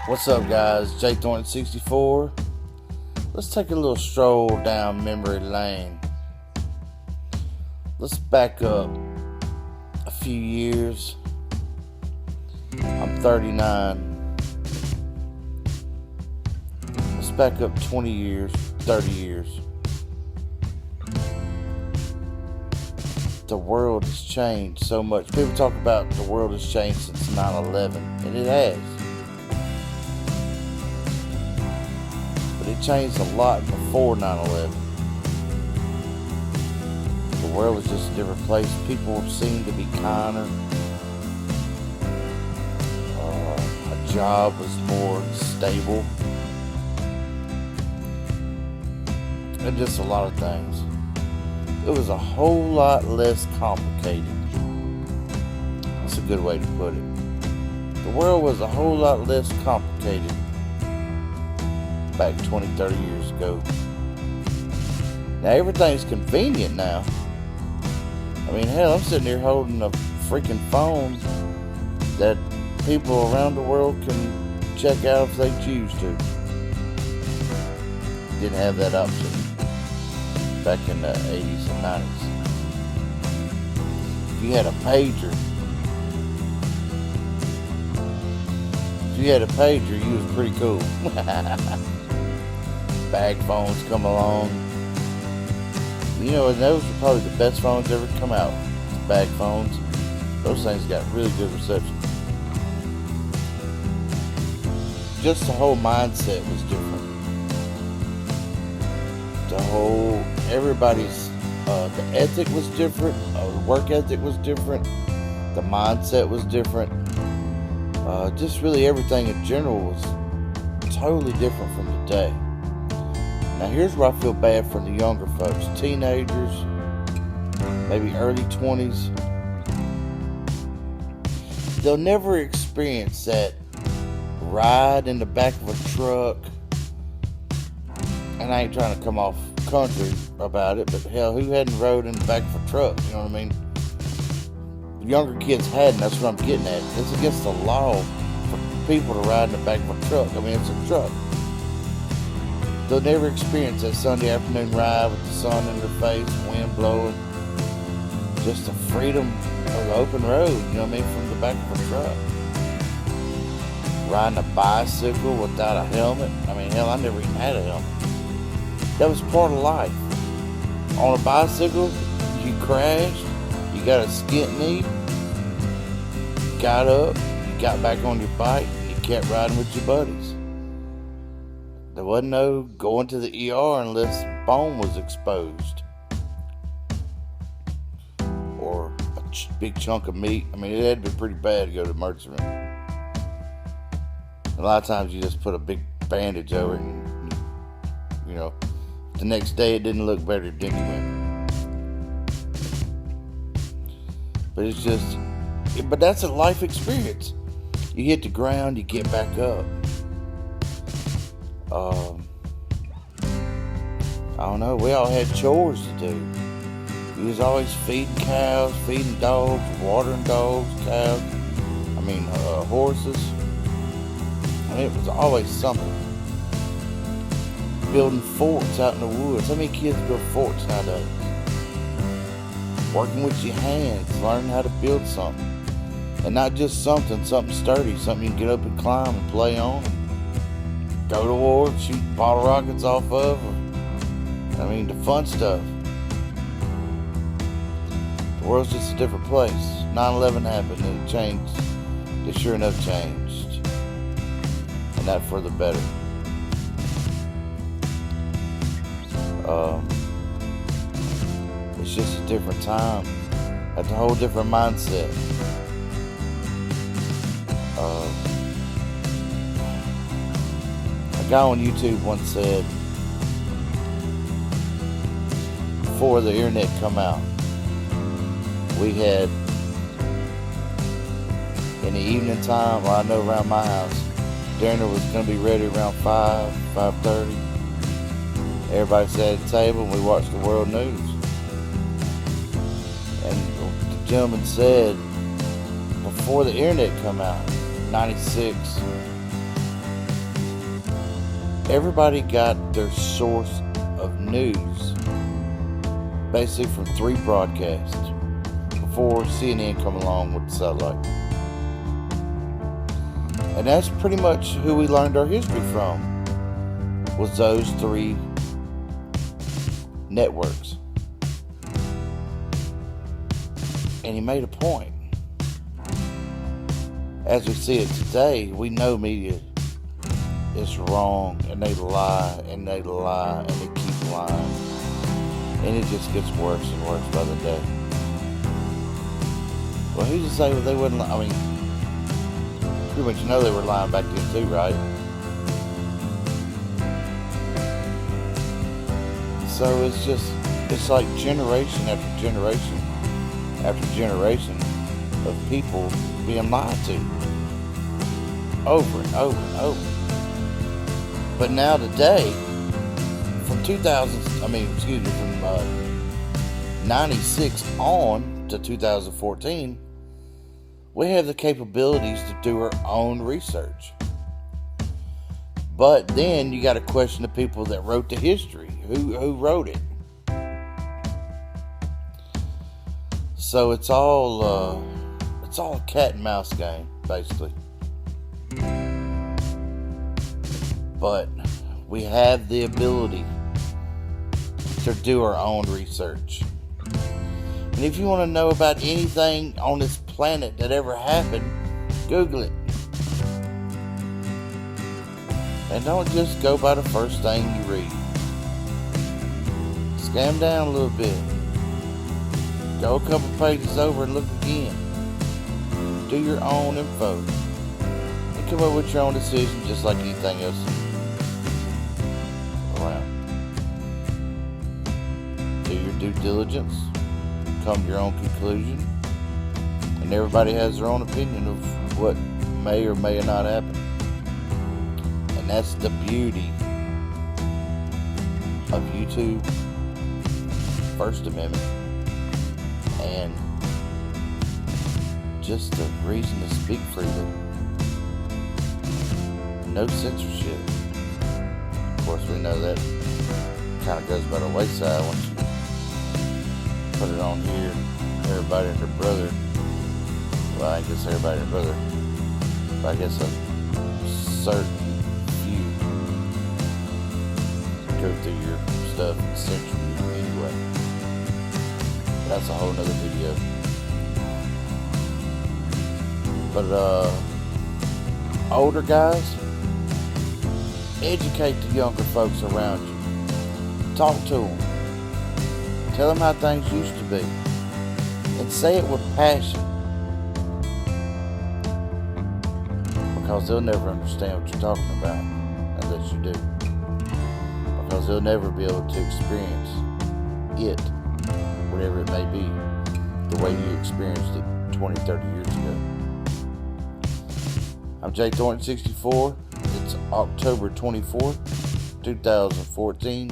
What's up, guys? J Thornton 64. Let's take a little stroll down memory lane. Let's back up a few years. I'm 39. Let's back up 20 years, 30 years. The world has changed so much. People talk about the world has changed since 9/11, and it has. But it changed a lot before 9/11. The world was just a different place. People seemed to be kinder. A job was more stable. And just a lot of things. It was a whole lot less complicated. That's a good way to put it. The world was a whole lot less complicated back 20, 30 years ago. Now everything's convenient now. I mean, hell, I'm sitting here holding a freaking phone that people around the world can check out if they choose to. Didn't have that option back in the 80s and 90s. If you had a pager, you was pretty cool. Bag phones come along. You know, and those were probably the best phones ever come out. Bag phones. Those things got really good reception. Just the whole mindset was different. Everybody's, the ethic was different, the work ethic was different, the mindset was different, just really everything in general was totally different from today. Now here's where I feel bad for the younger folks, teenagers, maybe early 20s. They'll never experience that ride in the back of a truck. And I ain't trying to come off country about it, but hell, who hadn't rode in the back of a truck? You know what I mean? The younger kids hadn't. That's what I'm getting at. It's against the law for people to ride in the back of a truck. I mean, it's a truck. They'll never experience that Sunday afternoon ride with the sun in their face, wind blowing, just the freedom of the open road, you know what I mean, from the back of a truck. Riding a bicycle without a helmet. I mean, hell, I never even had a helmet. That was part of life. On a bicycle, you crashed, you got a skint knee, you got up, you got back on your bike, and you kept riding with your buddies. There wasn't no going to the ER unless bone was exposed. Or a big chunk of meat. I mean, it had to be pretty bad to go to the emergency room. A lot of times you just put a big bandage over it and, you know, the next day it didn't look better anyway. But it's just, but that's a life experience. You hit the ground, you get back up. I don't know, we all had chores to do. We was always feeding cows, feeding dogs, watering dogs, cows, horses. I mean, it was always something. Building forts out in the woods. How many kids build forts nowadays? Working with your hands, learning how to build something. And not just something sturdy, something you can get up and climb and play on. Go to war, shoot bottle rockets off of. The fun stuff. The world's just a different place. 9/11 happened and it changed. It sure enough changed. And that for the better. It's just a different time. That's a whole different mindset. A guy on YouTube once said, before the internet come out, we had, in the evening time, well, I know around my house, dinner was going to be ready around 5:30. Everybody sat at the table and we watched the world news. And the gentleman said, before the internet come out, 96, everybody got their source of news basically from 3 broadcasts before CNN come along with the satellite. And that's pretty much who we learned our history from, was those 3 networks. And he made a point. As we see it today, we know media is wrong, and they lie, and they lie, and they keep lying. And it just gets worse and worse by the day. Well, who's to say that they wouldn't lie? I mean, pretty much know they were lying back then too, right? So it's like generation after generation after generation of people being lied to over and over and over. But now today, from 96 on to 2014, we have the capabilities to do our own research. But then you got to question the people that wrote the history. Who wrote it? So it's all a cat and mouse game, basically. But we have the ability to do our own research. And if you want to know about anything on this planet that ever happened, Google it. And don't just go by the first thing you read. Scan down a little bit. Go a couple pages over and look again. Do your own info. And come up with your own decision just like anything else around. Do your due diligence. Come to your own conclusion. And everybody has their own opinion of what may or may not happen. And that's the beauty of YouTube, First Amendment, and just the reason to speak freely. No censorship. Of course, we know that kind of goes by the wayside once you put it on here. Everybody and their brother. Well, I guess everybody and their brother. But I guess a certain few go through your stuff and censor you anyway. That's a whole nother video. But older guys, educate the younger folks around you. Talk to them. Tell them how things used to be. And say it with passion. Because they'll never understand what you're talking about unless you do. Because they'll never be able to experience it, whatever it may be, the way you experienced it 20, 30 years ago. I'm Jay Thornton 64. It's October 24th, 2014.